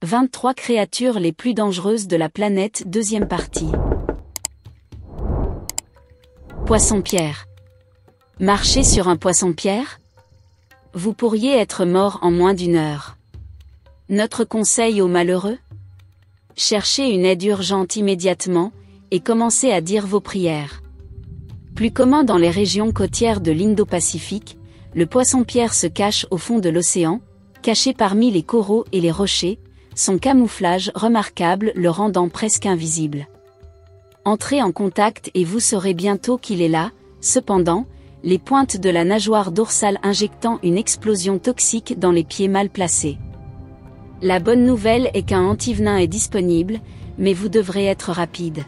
23 créatures les plus dangereuses de la planète, deuxième partie. Poisson-pierre. Marcher sur un poisson-pierre? Vous pourriez être mort en moins d'une heure. Notre conseil aux malheureux? Cherchez une aide urgente immédiatement, et commencez à dire vos prières. Plus commun dans les régions côtières de l'Indo-Pacifique, le poisson-pierre se cache au fond de l'océan, caché parmi les coraux et les rochers, son camouflage remarquable le rendant presque invisible. Entrez en contact et vous saurez bientôt qu'il est là. Cependant, les pointes de la nageoire dorsale injectant une explosion toxique dans les pieds mal placés. La bonne nouvelle est qu'un antivenin est disponible, mais vous devrez être rapide.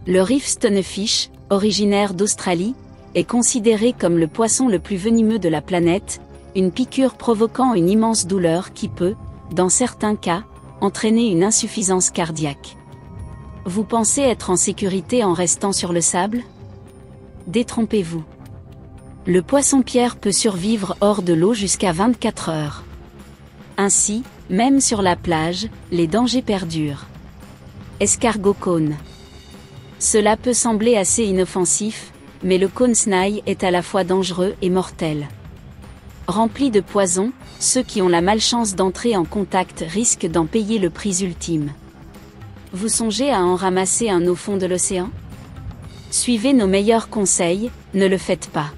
Le reef stonefish, originaire d'Australie, est considéré comme le poisson le plus venimeux de la planète, une piqûre provoquant une immense douleur qui peut, dans certains cas, entraîner une insuffisance cardiaque. Vous pensez être en sécurité en restant sur le sable? Détrompez-vous. Le poisson-pierre peut survivre hors de l'eau jusqu'à 24 heures. Ainsi, même sur la plage, les dangers perdurent. Escargot cône. Cela peut sembler assez inoffensif, mais le cône snail est à la fois dangereux et mortel. Rempli de poison, ceux qui ont la malchance d'entrer en contact risquent d'en payer le prix ultime. Vous songez à en ramasser un au fond de l'océan? Suivez nos meilleurs conseils, ne le faites pas.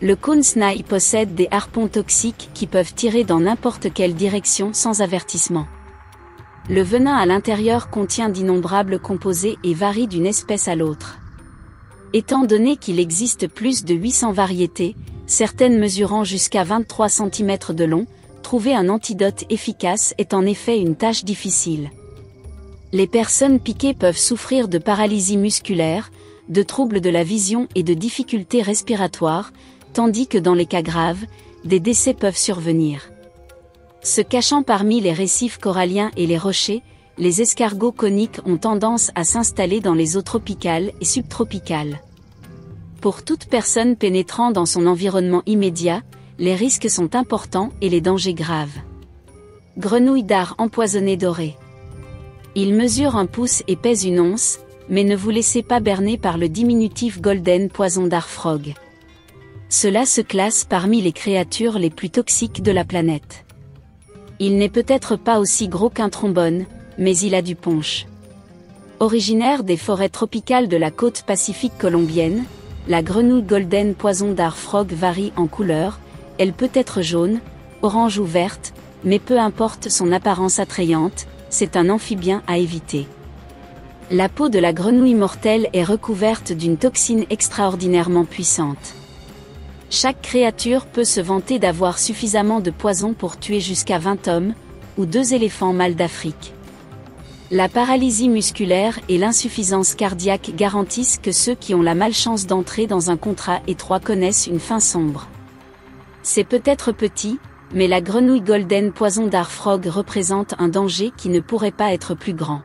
Le cône snail possède des harpons toxiques qui peuvent tirer dans n'importe quelle direction sans avertissement. Le venin à l'intérieur contient d'innombrables composés et varie d'une espèce à l'autre. Étant donné qu'il existe plus de 800 variétés, certaines mesurant jusqu'à 23 cm de long, trouver un antidote efficace est en effet une tâche difficile. Les personnes piquées peuvent souffrir de paralysie musculaire, de troubles de la vision et de difficultés respiratoires, tandis que dans les cas graves, des décès peuvent survenir. Se cachant parmi les récifs coralliens et les rochers, les escargots coniques ont tendance à s'installer dans les eaux tropicales et subtropicales. Pour toute personne pénétrant dans son environnement immédiat, les risques sont importants et les dangers graves. Grenouille dard empoisonnée dorée. Il mesure 1 pouce et pèse 1 once, mais ne vous laissez pas berner par le diminutif golden poison dart frog. Cela se classe parmi les créatures les plus toxiques de la planète. Il n'est peut-être pas aussi gros qu'un trombone, mais il a du punch. Originaire des forêts tropicales de la côte pacifique colombienne, la grenouille golden poison dart frog varie en couleur, elle peut être jaune, orange ou verte, mais peu importe son apparence attrayante, c'est un amphibien à éviter. La peau de la grenouille mortelle est recouverte d'une toxine extraordinairement puissante. Chaque créature peut se vanter d'avoir suffisamment de poison pour tuer jusqu'à 20 hommes, ou 2 éléphants mâles d'Afrique. La paralysie musculaire et l'insuffisance cardiaque garantissent que ceux qui ont la malchance d'entrer dans un contrat étroit connaissent une fin sombre. C'est peut-être petit, mais la grenouille golden poison dart frog représente un danger qui ne pourrait pas être plus grand.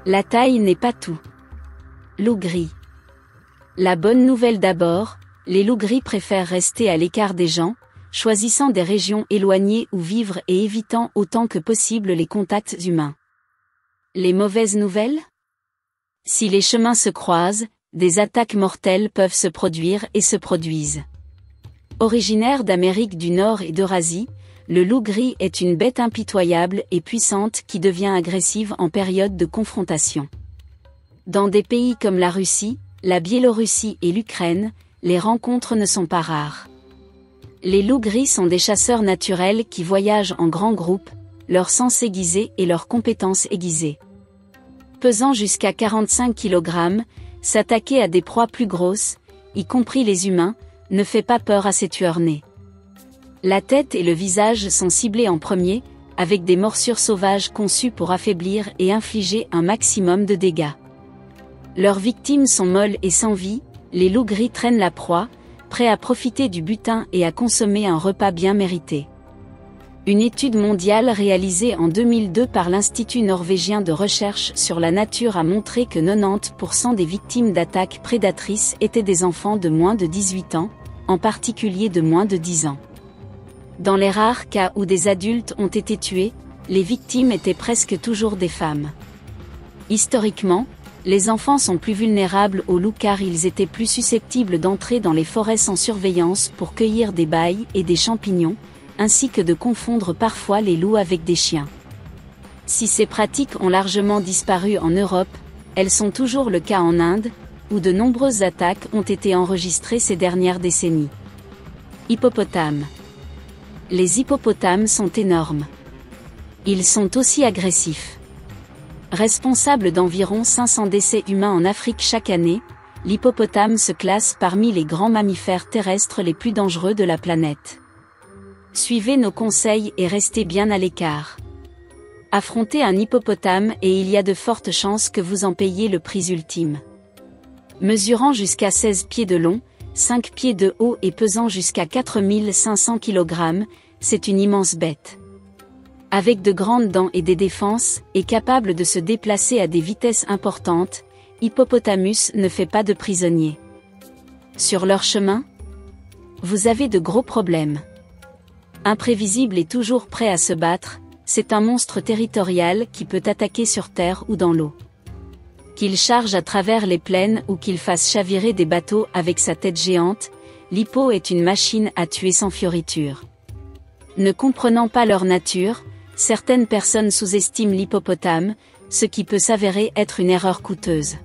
La taille n'est pas tout. Loup gris. La bonne nouvelle d'abord, les loups gris préfèrent rester à l'écart des gens, choisissant des régions éloignées où vivre et évitant autant que possible les contacts humains. Les mauvaises nouvelles? Si les chemins se croisent, des attaques mortelles peuvent se produire et se produisent. Originaire d'Amérique du Nord et d'Eurasie, le loup gris est une bête impitoyable et puissante qui devient agressive en période de confrontation. Dans des pays comme la Russie, la Biélorussie et l'Ukraine, les rencontres ne sont pas rares. Les loups gris sont des chasseurs naturels qui voyagent en grands groupes, leur sens aiguisé et leurs compétences aiguisées. Pesant jusqu'à 45 kg, s'attaquer à des proies plus grosses, y compris les humains, ne fait pas peur à ces tueurs nés. La tête et le visage sont ciblés en premier, avec des morsures sauvages conçues pour affaiblir et infliger un maximum de dégâts. Leurs victimes sont molles et sans vie, les loups gris traînent la proie, prêts à profiter du butin et à consommer un repas bien mérité. Une étude mondiale réalisée en 2002 par l'Institut norvégien de recherche sur la nature a montré que 90% des victimes d'attaques prédatrices étaient des enfants de moins de 18 ans, en particulier de moins de 10 ans. Dans les rares cas où des adultes ont été tués, les victimes étaient presque toujours des femmes. Historiquement, les enfants sont plus vulnérables aux loups car ils étaient plus susceptibles d'entrer dans les forêts sans surveillance pour cueillir des baies et des champignons, ainsi que de confondre parfois les loups avec des chiens. Si ces pratiques ont largement disparu en Europe, elles sont toujours le cas en Inde, où de nombreuses attaques ont été enregistrées ces dernières décennies. Hippopotames. Les hippopotames sont énormes. Ils sont aussi agressifs. Responsable d'environ 500 décès humains en Afrique chaque année, l'hippopotame se classe parmi les grands mammifères terrestres les plus dangereux de la planète. Suivez nos conseils et restez bien à l'écart. Affrontez un hippopotame et il y a de fortes chances que vous en payiez le prix ultime. Mesurant jusqu'à 16 pieds de long, 5 pieds de haut et pesant jusqu'à 4500 kg, c'est une immense bête. Avec de grandes dents et des défenses, et capable de se déplacer à des vitesses importantes, Hippopotamus ne fait pas de prisonniers. Sur leur chemin, vous avez de gros problèmes. Imprévisible et toujours prêt à se battre, c'est un monstre territorial qui peut attaquer sur terre ou dans l'eau. Qu'il charge à travers les plaines ou qu'il fasse chavirer des bateaux avec sa tête géante, l'hippo est une machine à tuer sans fioriture. Ne comprenant pas leur nature, certaines personnes sous-estiment l'hippopotame, ce qui peut s'avérer être une erreur coûteuse.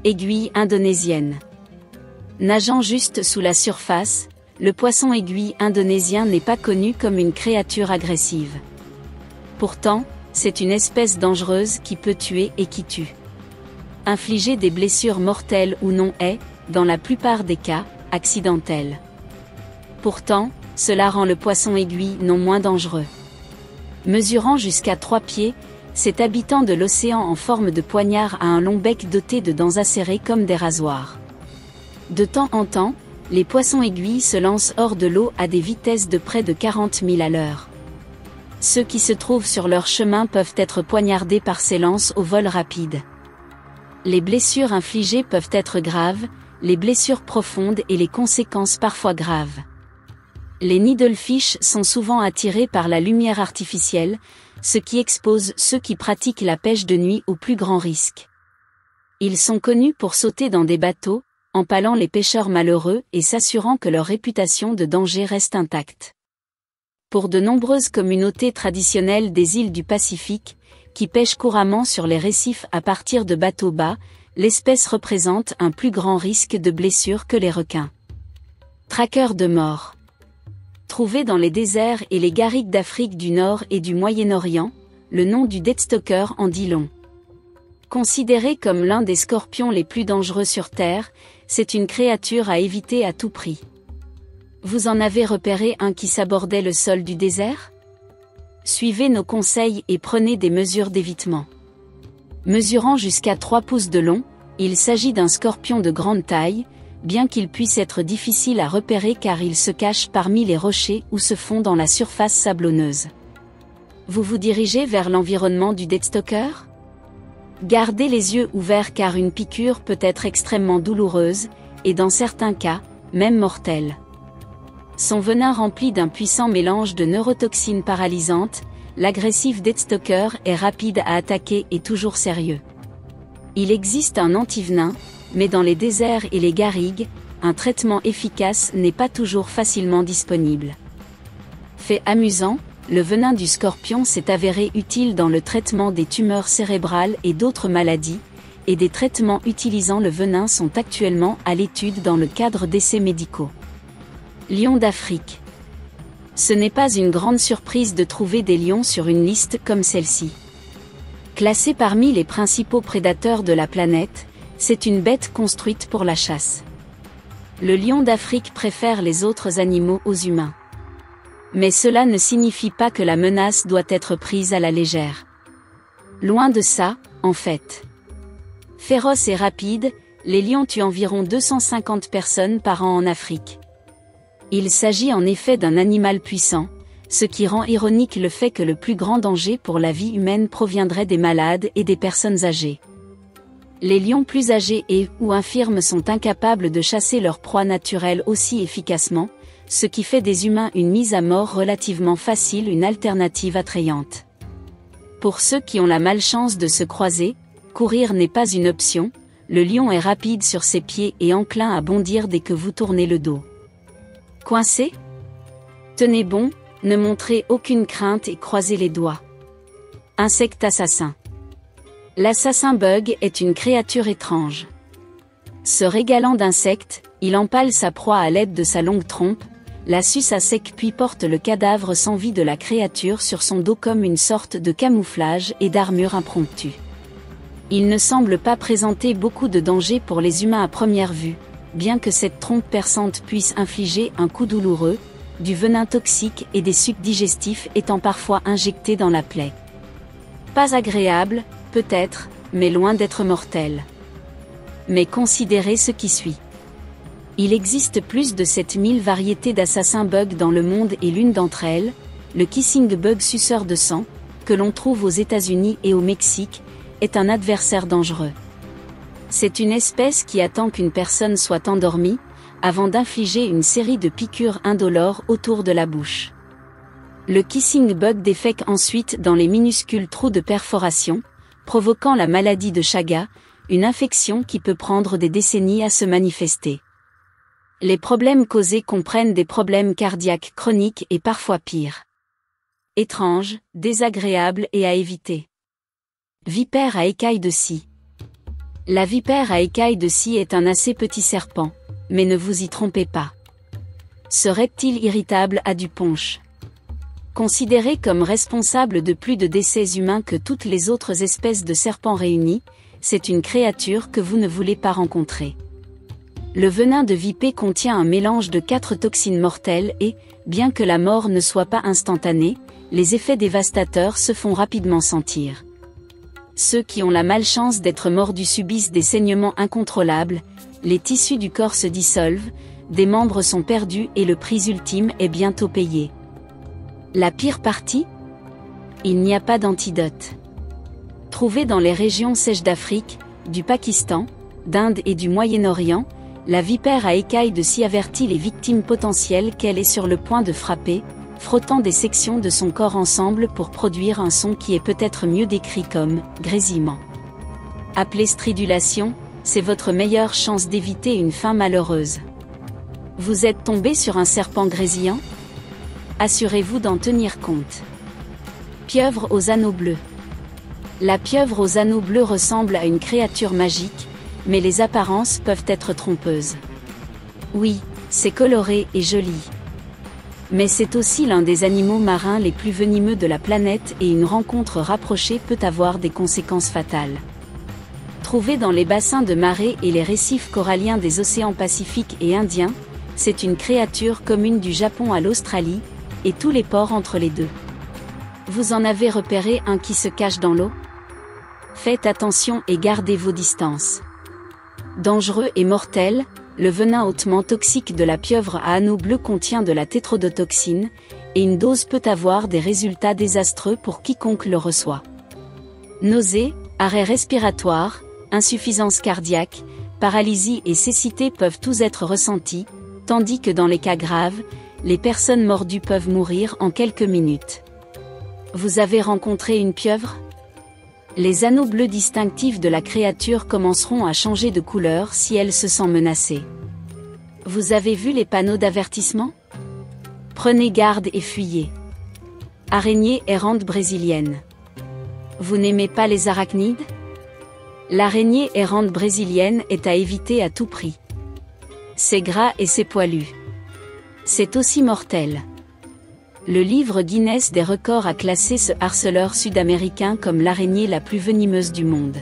Aiguille indonésienne. Nageant juste sous la surface, le poisson aiguille indonésien n'est pas connu comme une créature agressive. Pourtant, c'est une espèce dangereuse qui peut tuer et qui tue. Infliger des blessures mortelles ou non est, dans la plupart des cas, accidentel. Pourtant, cela rend le poisson aiguille non moins dangereux. Mesurant jusqu'à 3 pieds, cet habitant de l'océan en forme de poignard a un long bec doté de dents acérées comme des rasoirs. De temps en temps, les poissons aiguilles se lancent hors de l'eau à des vitesses de près de 40 000 à l'heure. Ceux qui se trouvent sur leur chemin peuvent être poignardés par ces lances au vol rapide. Les blessures infligées peuvent être graves, les blessures profondes et les conséquences parfois graves. Les needlefish sont souvent attirés par la lumière artificielle, ce qui expose ceux qui pratiquent la pêche de nuit au plus grand risque. Ils sont connus pour sauter dans des bateaux, empalant les pêcheurs malheureux et s'assurant que leur réputation de danger reste intacte. Pour de nombreuses communautés traditionnelles des îles du Pacifique, qui pêchent couramment sur les récifs à partir de bateaux bas, l'espèce représente un plus grand risque de blessure que les requins. Traqueurs de mort. Trouvé dans les déserts et les garrigues d'Afrique du Nord et du Moyen-Orient, le nom du deathstalker en dit long. Considéré comme l'un des scorpions les plus dangereux sur Terre, c'est une créature à éviter à tout prix. Vous en avez repéré un qui sabordait le sol du désert ? Suivez nos conseils et prenez des mesures d'évitement. Mesurant jusqu'à 3 pouces de long, il s'agit d'un scorpion de grande taille, bien qu'il puisse être difficile à repérer car il se cache parmi les rochers ou se fond dans la surface sablonneuse. Vous vous dirigez vers l'environnement du deathstalker ? Gardez les yeux ouverts car une piqûre peut être extrêmement douloureuse, et dans certains cas, même mortelle. Son venin rempli d'un puissant mélange de neurotoxines paralysantes, l'agressif deathstalker est rapide à attaquer et toujours sérieux. Il existe un antivenin, mais dans les déserts et les garrigues, un traitement efficace n'est pas toujours facilement disponible. Fait amusant, le venin du scorpion s'est avéré utile dans le traitement des tumeurs cérébrales et d'autres maladies, et des traitements utilisant le venin sont actuellement à l'étude dans le cadre d'essais médicaux. Lions d'Afrique. Ce n'est pas une grande surprise de trouver des lions sur une liste comme celle-ci. Classé parmi les principaux prédateurs de la planète, c'est une bête construite pour la chasse. Le lion d'Afrique préfère les autres animaux aux humains. Mais cela ne signifie pas que la menace doit être prise à la légère. Loin de ça, en fait. Féroces et rapides, les lions tuent environ 250 personnes par an en Afrique. Il s'agit en effet d'un animal puissant, ce qui rend ironique le fait que le plus grand danger pour la vie humaine proviendrait des malades et des personnes âgées. Les lions plus âgés ou infirmes sont incapables de chasser leur proie naturelle aussi efficacement, ce qui fait des humains une mise à mort relativement facile, une alternative attrayante. Pour ceux qui ont la malchance de se croiser, courir n'est pas une option, le lion est rapide sur ses pieds et enclin à bondir dès que vous tournez le dos. Coincé? Tenez bon, ne montrez aucune crainte et croisez les doigts. Insecte assassin. L'assassin bug est une créature étrange. Se régalant d'insectes, il empale sa proie à l'aide de sa longue trompe, la suce à sec puis porte le cadavre sans vie de la créature sur son dos comme une sorte de camouflage et d'armure impromptue. Il ne semble pas présenter beaucoup de danger pour les humains à première vue, bien que cette trompe perçante puisse infliger un coup douloureux, du venin toxique et des sucs digestifs étant parfois injectés dans la plaie. Pas agréable, peut-être, mais loin d'être mortel. Mais considérez ce qui suit. Il existe plus de 7000 variétés d'assassins bugs dans le monde et l'une d'entre elles, le kissing bug suceur de sang, que l'on trouve aux États-Unis et au Mexique, est un adversaire dangereux. C'est une espèce qui attend qu'une personne soit endormie, avant d'infliger une série de piqûres indolores autour de la bouche. Le kissing bug défèque ensuite dans les minuscules trous de perforation, provoquant la maladie de Chagas, une infection qui peut prendre des décennies à se manifester. Les problèmes causés comprennent des problèmes cardiaques chroniques et parfois pires. Étrange, désagréable et à éviter. Vipère à écailles de scie. La vipère à écailles de scie est un assez petit serpent, mais ne vous y trompez pas. Ce reptile irritable a du punch. Considéré comme responsable de plus de décès humains que toutes les autres espèces de serpents réunies, c'est une créature que vous ne voulez pas rencontrer. Le venin de vipère contient un mélange de 4 toxines mortelles et, bien que la mort ne soit pas instantanée, les effets dévastateurs se font rapidement sentir. Ceux qui ont la malchance d'être mordus subissent des saignements incontrôlables, les tissus du corps se dissolvent, des membres sont perdus et le prix ultime est bientôt payé. La pire partie? Il n'y a pas d'antidote. Trouvée dans les régions sèches d'Afrique, du Pakistan, d'Inde et du Moyen-Orient, la vipère à écailles de scie avertit les victimes potentielles qu'elle est sur le point de frapper, frottant des sections de son corps ensemble pour produire un son qui est peut-être mieux décrit comme « grésillement ». Appelée stridulation, c'est votre meilleure chance d'éviter une fin malheureuse. Vous êtes tombé sur un serpent grésillant? Assurez-vous d'en tenir compte. Pieuvre aux anneaux bleus. La pieuvre aux anneaux bleus ressemble à une créature magique, mais les apparences peuvent être trompeuses. Oui, c'est coloré et joli. Mais c'est aussi l'un des animaux marins les plus venimeux de la planète et une rencontre rapprochée peut avoir des conséquences fatales. Trouvée dans les bassins de marée et les récifs coralliens des océans Pacifique et Indien, c'est une créature commune du Japon à l'Australie, et tous les ports entre les deux. Vous en avez repéré un qui se cache dans l'eau? Faites attention et gardez vos distances. Dangereux et mortel, le venin hautement toxique de la pieuvre à anneaux bleus contient de la tétrodotoxine, et une dose peut avoir des résultats désastreux pour quiconque le reçoit. Nausées, arrêt respiratoire, insuffisance cardiaque, paralysie et cécité peuvent tous être ressentis, tandis que dans les cas graves, les personnes mordues peuvent mourir en quelques minutes. Vous avez rencontré une pieuvre? Les anneaux bleus distinctifs de la créature commenceront à changer de couleur si elle se sent menacée. Vous avez vu les panneaux d'avertissement? Prenez garde et fuyez. Araignée errante brésilienne. Vous n'aimez pas les arachnides? L'araignée errante brésilienne est à éviter à tout prix. C'est gras et c'est poilu. C'est aussi mortel. Le livre Guinness des records a classé ce harceleur sud-américain comme l'araignée la plus venimeuse du monde.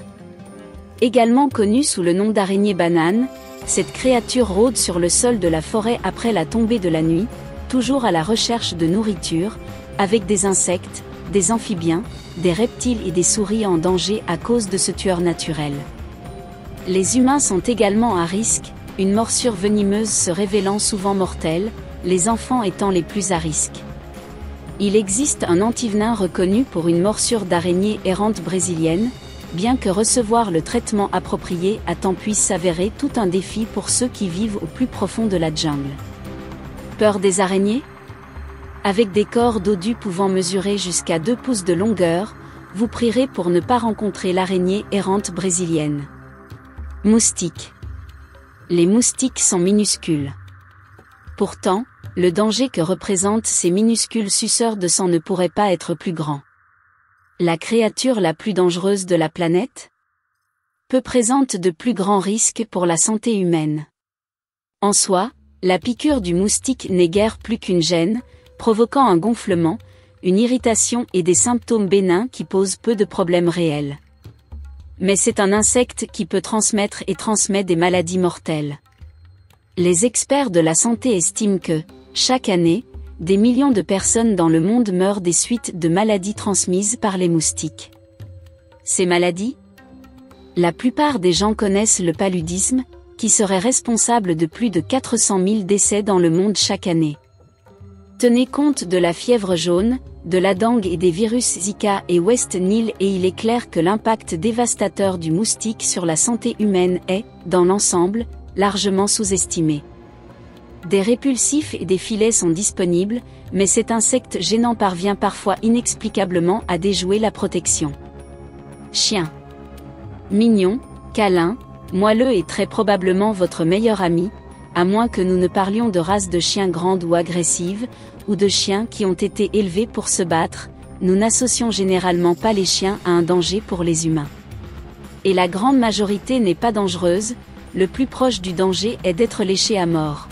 Également connue sous le nom d'araignée banane, cette créature rôde sur le sol de la forêt après la tombée de la nuit, toujours à la recherche de nourriture, avec des insectes, des amphibiens, des reptiles et des souris en danger à cause de ce tueur naturel. Les humains sont également à risque, une morsure venimeuse se révélant souvent mortelle, les enfants étant les plus à risque. Il existe un antivenin reconnu pour une morsure d'araignée errante brésilienne, bien que recevoir le traitement approprié à temps puisse s'avérer tout un défi pour ceux qui vivent au plus profond de la jungle. Peur des araignées? Avec des corps dodus pouvant mesurer jusqu'à 2 pouces de longueur, vous prierez pour ne pas rencontrer l'araignée errante brésilienne. Moustiques. Les moustiques sont minuscules. Pourtant, le danger que représentent ces minuscules suceurs de sang ne pourrait pas être plus grand. La créature la plus dangereuse de la planète? Peu présente de plus grands risques pour la santé humaine. En soi, la piqûre du moustique n'est guère plus qu'une gêne, provoquant un gonflement, une irritation et des symptômes bénins qui posent peu de problèmes réels. Mais c'est un insecte qui peut transmettre et transmet des maladies mortelles. Les experts de la santé estiment que, chaque année, des millions de personnes dans le monde meurent des suites de maladies transmises par les moustiques. Ces maladies? La plupart des gens connaissent le paludisme, qui serait responsable de plus de 400 000 décès dans le monde chaque année. Tenez compte de la fièvre jaune, de la dengue et des virus Zika et West Nile et il est clair que l'impact dévastateur du moustique sur la santé humaine est, dans l'ensemble, largement sous-estimé. Des répulsifs et des filets sont disponibles, mais cet insecte gênant parvient parfois inexplicablement à déjouer la protection. Chien. Mignon, câlin, moelleux et très probablement votre meilleur ami, à moins que nous ne parlions de races de chiens grandes ou agressives, ou de chiens qui ont été élevés pour se battre, nous n'associons généralement pas les chiens à un danger pour les humains. Et la grande majorité n'est pas dangereuse, le plus proche du danger est d'être léché à mort.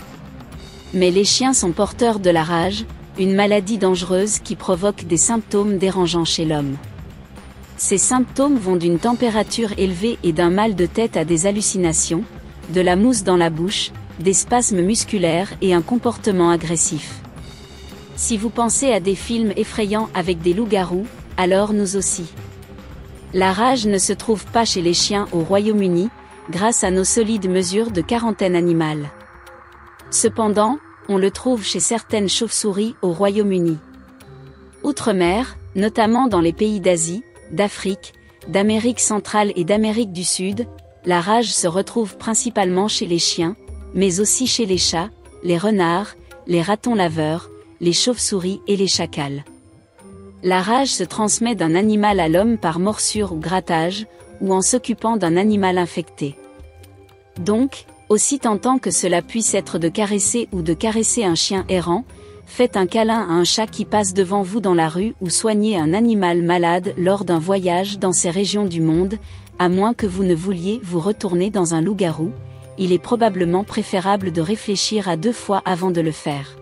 Mais les chiens sont porteurs de la rage, une maladie dangereuse qui provoque des symptômes dérangeants chez l'homme. Ces symptômes vont d'une température élevée et d'un mal de tête à des hallucinations, de la mousse dans la bouche, des spasmes musculaires et un comportement agressif. Si vous pensez à des films effrayants avec des loups-garous, alors nous aussi. La rage ne se trouve pas chez les chiens au Royaume-Uni, grâce à nos solides mesures de quarantaine animale. Cependant, on le trouve chez certaines chauves-souris au Royaume-Uni. Outre-mer, notamment dans les pays d'Asie, d'Afrique, d'Amérique centrale et d'Amérique du Sud, la rage se retrouve principalement chez les chiens, mais aussi chez les chats, les renards, les ratons laveurs, les chauves-souris et les chacals. La rage se transmet d'un animal à l'homme par morsure ou grattage, ou en s'occupant d'un animal infecté. Donc, aussi tentant que cela puisse être de caresser ou de caresser un chien errant, faites un câlin à un chat qui passe devant vous dans la rue ou soignez un animal malade lors d'un voyage dans ces régions du monde, à moins que vous ne vouliez vous retourner dans un loup-garou, il est probablement préférable de réfléchir à 2 fois avant de le faire.